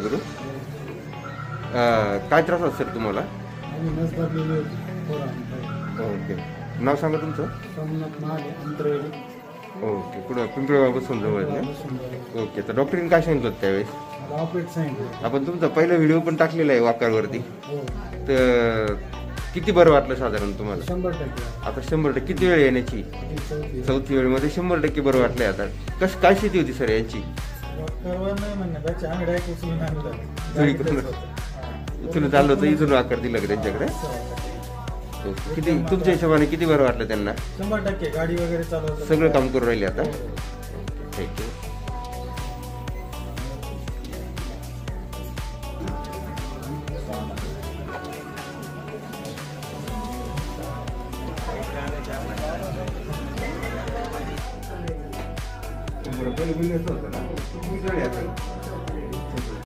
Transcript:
गुरु काय त्रास होता सर तुम्हाला? ओके, नाव सांगा तुमचं. ओके, कुठं पिंपळगावपासून जवळ ना? ओके, तर डॉक्टरीने काय सांगितलं होतं त्यावेळेस? आपण तुमचा पहिला व्हिडिओ पण टाकलेला आहे वाकारवरती. तर किती बरं वाटलं साधारण तुम्हाला? 100%. आता 100% किती वेळ येण्याची? चौथी वेळेमध्ये 100% बरं वाटलंय. आता कसं काय स्थिती होती सर यांची? उचलून चाललं होतं, इथून आकार दिला का त्यांच्याकडे? किती तुमच्या हिशोबाने किती बरं वाटलं त्यांना? 100% गाडी वगैरे चालवतात, सगळं काम करून राहिले आता. थँक्यू.